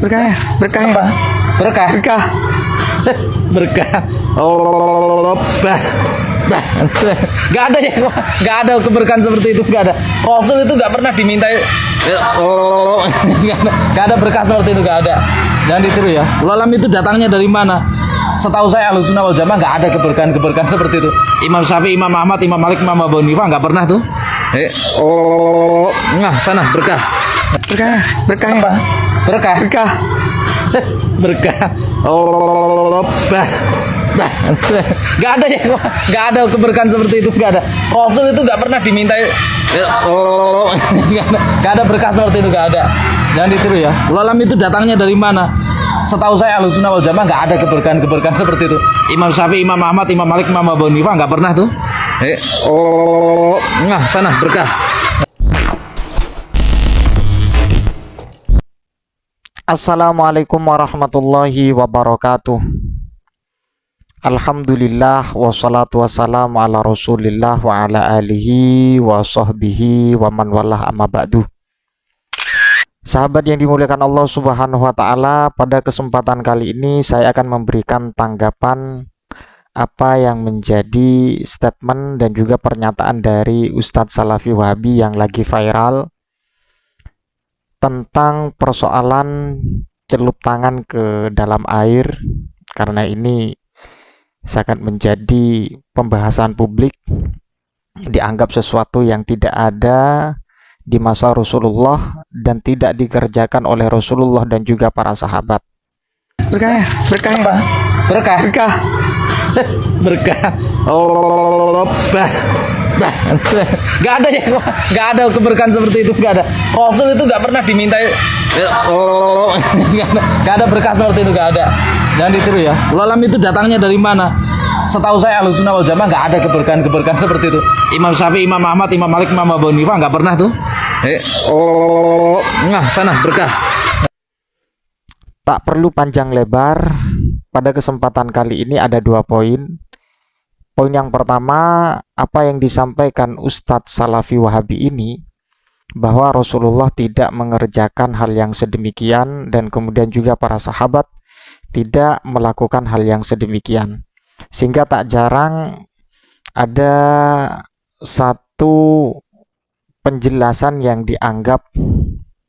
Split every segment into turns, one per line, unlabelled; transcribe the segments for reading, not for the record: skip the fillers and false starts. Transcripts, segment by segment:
Berkah ya? Berkah ya?
Apa? Berkah.
Berkah.
Berkah. Oh, bah. Gak ada ya, gak ada keberkahan seperti itu, gak ada. Rasul itu gak pernah dimintai. Oh, gak ada berkah seperti itu, gak ada. Jangan ditiru ya. Ulama itu datangnya dari mana? Setahu saya Ahlussunnah wal Jamaah gak ada keberkahan seperti itu. Imam Syafi'i, Imam Ahmad, Imam Malik, Imam Abu Hanifah gak pernah tuh. Nah sana berkah.
Berkah ya? Berkah ya?
Apa? Berkah.
Berkah.
Berkah. Oh, bah. Gak ada ya, gak ada keberkahan seperti itu, gak ada. Rasul itu gak pernah dimintai. Gak ada berkah seperti itu, gak ada. Jangan ditiru ya. Ulama itu datangnya dari mana? Setahu saya Ahlussunnah wal Jamaah gak ada keberkahan seperti itu. Imam Syafi'i, Imam Ahmad, Imam Malik, Imam Abu Hanifah gak pernah tuh. Nah sana berkah.
Assalamualaikum warahmatullahi wabarakatuh. Alhamdulillah wassalatu wassalamu ala rasulillah wa ala alihi wa sahbihi wa man walah amma ba'du. Sahabat yang dimuliakan Allah subhanahu wa ta'ala, pada kesempatan kali ini saya akan memberikan tanggapan apa yang menjadi statement dan juga pernyataan dari Ustadz Salafi Wahabi yang lagi viral tentang persoalan celup tangan ke dalam air, karena ini sangat menjadi pembahasan publik, dianggap sesuatu yang tidak ada di masa Rasulullah dan tidak dikerjakan oleh Rasulullah dan juga para sahabat.
Berkah ya? Berkah ya?
Apa? Berkah.
Berkah.
Berkah. Oh, bah. Gak ada ya, gak ada keberkahan seperti itu, gak ada. Rasul itu gak pernah dimintai. Gak ada berkah seperti itu, gak ada. Jangan ditiru ya. Ulama itu datangnya dari mana? Setahu saya Ahlussunnah wal Jamaah gak ada keberkahan seperti itu. Imam Syafi'i, Imam Ahmad, Imam Malik, Imam Abu Hanifah gak pernah tuh. Nah sana berkah.
Tak perlu panjang lebar, pada kesempatan kali ini ada 2 poin. Poin yang pertama, apa yang disampaikan Ustadz Salafi Wahabi ini, bahwa Rasulullah tidak mengerjakan hal yang sedemikian dan kemudian juga para sahabat tidak melakukan hal yang sedemikian. Sehingga tak jarang ada satu penjelasan yang dianggap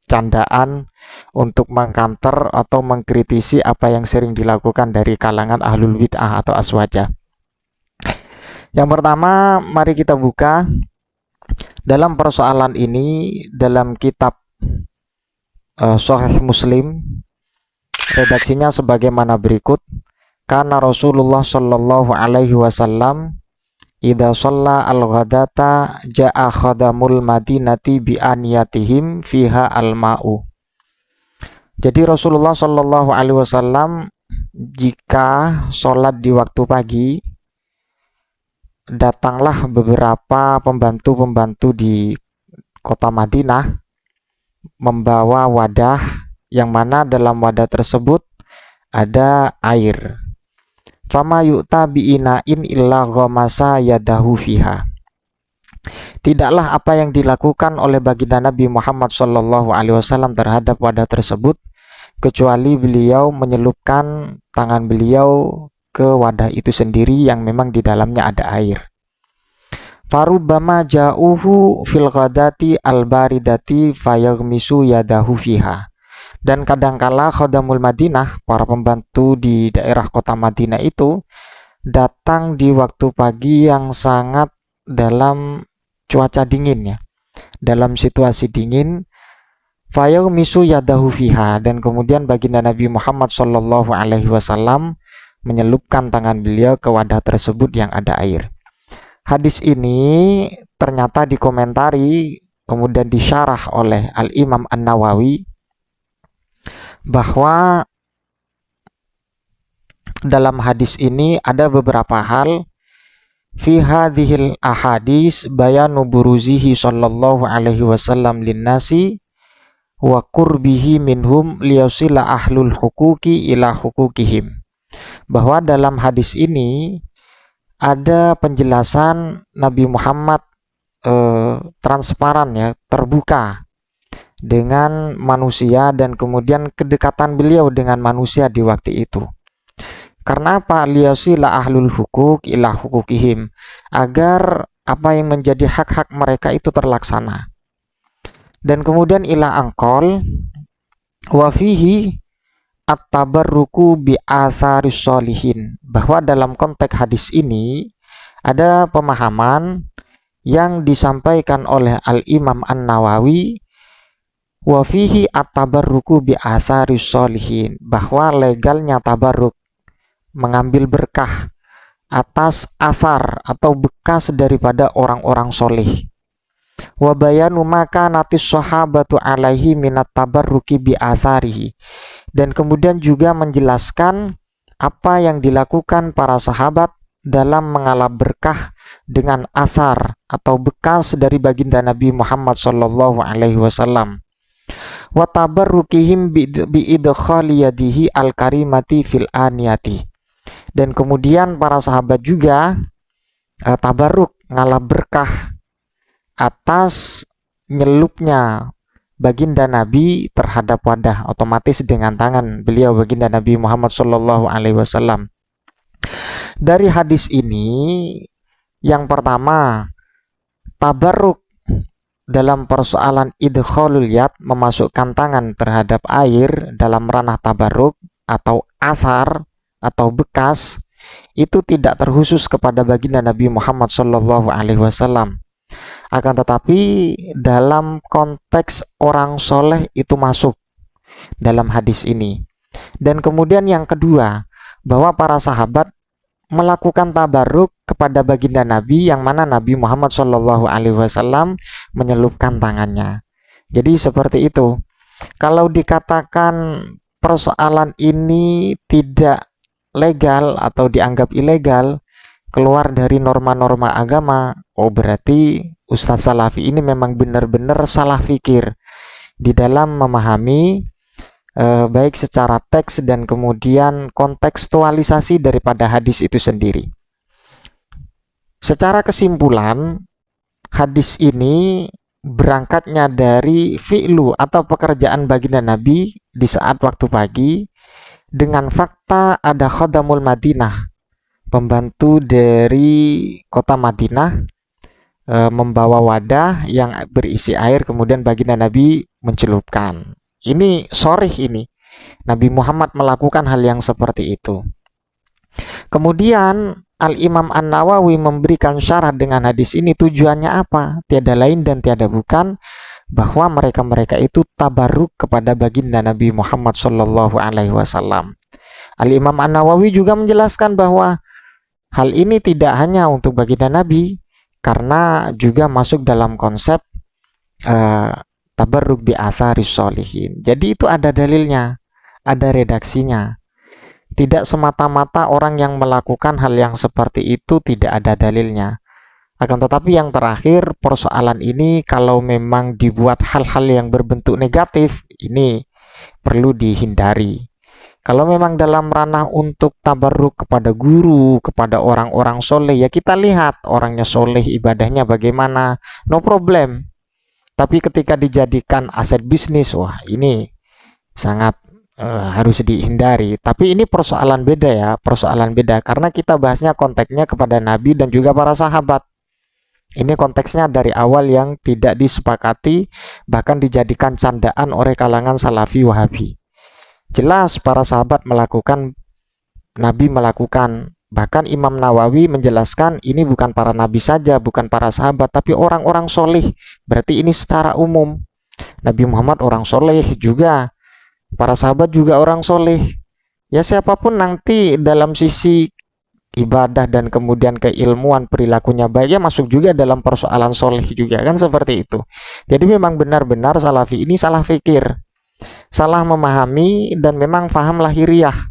candaan untuk mengkanter atau mengkritisi apa yang sering dilakukan dari kalangan ahlul bid'ah atau aswaja. Yang pertama, mari kita buka dalam persoalan ini dalam kitab Sahih Muslim, redaksinya sebagaimana berikut. Karena Rasulullah Shallallahu Alaihi Wasallam idza shalla al-ghadata ja'a khadamul madinati bi aniyatihim fiha al-ma'u. Jadi Rasulullah Shallallahu Alaihi Wasallam jika sholat di waktu pagi, datanglah beberapa pembantu-pembantu di kota Madinah membawa wadah yang mana dalam wadah tersebut ada air. Fama yu'ta bi'ina'in illa ghamasa yadahu fiha. Tidaklah apa yang dilakukan oleh baginda Nabi Muhammad SAW terhadap wadah tersebut kecuali beliau menyelupkan tangan beliau ke wadah itu sendiri yang memang di dalamnya ada air. Farubbama ja'uhu fil ghadati al-baridati fayaghmisu yadahu fiha. Dan kadangkala khadamul Madinah, para pembantu di daerah kota Madinah itu datang di waktu pagi yang sangat dalam cuaca dingin ya, dalam situasi dingin. Fayaghmisu yadahu fiha, dan kemudian baginda Nabi Muhammad SAW menyelupkan tangan beliau ke wadah tersebut yang ada air. Hadis ini ternyata dikomentari kemudian disyarah oleh Al-Imam An-Nawawi bahwa dalam hadis ini ada beberapa hal. Fi hadhil ahadis bayanu buruzihi sallallahu alaihi wasallam linnasi wa qurbihi minhum liyusila ahlul hukuki ila hukukihim. Bahwa dalam hadis ini ada penjelasan Nabi Muhammad transparan ya, terbuka dengan manusia dan kemudian kedekatan beliau dengan manusia di waktu itu. Karena apa? Liyasila ahlul hukuk ila hukukihim, agar apa yang menjadi hak-hak mereka itu terlaksana. Dan kemudian ila angkol wa fihi at-tabarruku bi asaris sholihin, bahwa dalam konteks hadis ini ada pemahaman yang disampaikan oleh Al-Imam An-Nawawi, wa fihi at-tabarruku bi asaris sholihin, bahwa legalnya tabarruk, mengambil berkah atas asar atau bekas daripada orang-orang soleh. Wa bayanu maka natis sahabatu alaihi minat tabarruki bi asarihi, dan kemudian juga menjelaskan apa yang dilakukan para sahabat dalam mengalap berkah dengan asar atau bekas dari baginda Nabi Muhammad sallallahu alaihi wasallam. Wa tabarrukihim bi idkhali yadihi al-karimati fil aniyati, dan kemudian para sahabat juga tabarruk, ngalap berkah atas nyelupnya baginda Nabi terhadap wadah, otomatis dengan tangan beliau baginda Nabi Muhammad sallallahu alaihi wasallam. Dari hadis ini, yang pertama, tabarruk dalam persoalan idkhalul yad, memasukkan tangan terhadap air dalam ranah tabarruk atau asar atau bekas, itu tidak terkhusus kepada baginda Nabi Muhammad sallallahu alaihi wasallam. Akan tetapi dalam konteks orang soleh itu masuk dalam hadis ini. Dan kemudian yang kedua, bahwa para sahabat melakukan tabarruk kepada baginda Nabi, yang mana Nabi Muhammad SAW menyelupkan tangannya. Jadi seperti itu. Kalau dikatakan persoalan ini tidak legal atau dianggap ilegal, keluar dari norma-norma agama, oh berarti Ustadz Salafi ini memang benar-benar salah fikir di dalam memahami baik secara teks dan kemudian kontekstualisasi daripada hadis itu sendiri. Secara kesimpulan, hadis ini berangkatnya dari fi'lu atau pekerjaan baginda Nabi di saat waktu pagi, dengan fakta ada khadamul Madinah, pembantu dari kota Madinah, membawa wadah yang berisi air, kemudian baginda Nabi mencelupkan. Ini sharih, ini Nabi Muhammad melakukan hal yang seperti itu. Kemudian Al-Imam An-Nawawi memberikan syarat dengan hadis ini, tujuannya apa? Tiada lain dan tiada bukan bahwa mereka-mereka itu tabarruk kepada baginda Nabi Muhammad sallallahu alaihi wasallam. Al-Imam An-Nawawi juga menjelaskan bahwa hal ini tidak hanya untuk baginda Nabi, karena juga masuk dalam konsep tabarruk bi asaris sholihin. Jadi itu ada dalilnya, ada redaksinya. Tidak semata-mata orang yang melakukan hal yang seperti itu tidak ada dalilnya. Akan tetapi yang terakhir, persoalan ini kalau memang dibuat hal-hal yang berbentuk negatif, ini perlu dihindari. Kalau memang dalam ranah untuk tabarruk kepada guru, kepada orang-orang soleh, ya kita lihat orangnya soleh, ibadahnya bagaimana, no problem. Tapi ketika dijadikan aset bisnis, wah ini sangat harus dihindari. Tapi ini persoalan beda ya, persoalan beda, karena kita bahasnya konteksnya kepada Nabi dan juga para sahabat. Ini konteksnya dari awal yang tidak disepakati, bahkan dijadikan candaan oleh kalangan Salafi Wahabi. Jelas para sahabat melakukan, Nabi melakukan. Bahkan Imam Nawawi menjelaskan ini bukan para nabi saja, bukan para sahabat, tapi orang-orang soleh. Berarti ini secara umum. Nabi Muhammad orang soleh juga, para sahabat juga orang soleh. Ya siapapun nanti dalam sisi ibadah dan kemudian keilmuan perilakunya baik, ya masuk juga dalam persoalan soleh juga, kan seperti itu. Jadi memang benar-benar Salafi ini salah fikir, salah memahami, dan memang faham lahiriah,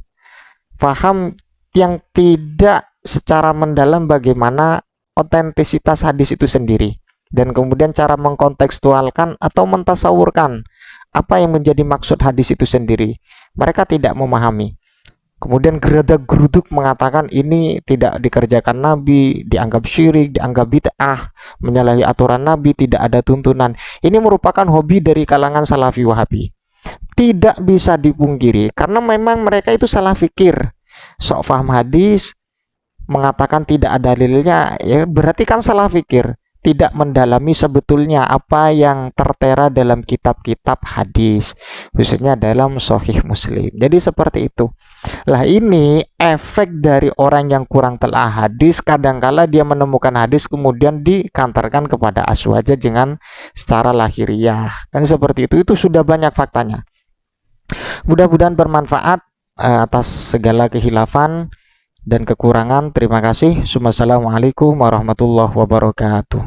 faham yang tidak secara mendalam bagaimana otentisitas hadis itu sendiri, dan kemudian cara mengkontekstualkan atau mentasawurkan apa yang menjadi maksud hadis itu sendiri. Mereka tidak memahami. kemudian geruduk mengatakan ini tidak dikerjakan Nabi, dianggap syirik, dianggap bid'ah, menyalahi aturan Nabi, tidak ada tuntunan. Ini merupakan hobi dari kalangan Salafi Wahabi. Tidak bisa dipungkiri karena memang mereka itu salah fikir. Sok paham hadis, mengatakan tidak ada dalilnya, ya berarti kan salah fikir, tidak mendalami sebetulnya apa yang tertera dalam kitab-kitab hadis, khususnya dalam Sahih Muslim. Jadi seperti itu. Lah ini efek dari orang yang kurang telah hadis, kadangkala dia menemukan hadis kemudian dikantarkan kepada aswaja dengan secara lahiriah. Kan seperti itu sudah banyak faktanya. Mudah-mudahan bermanfaat. Atas segala kehilafan dan kekurangan, terima kasih. Wassalamualaikum warahmatullahi wabarakatuh.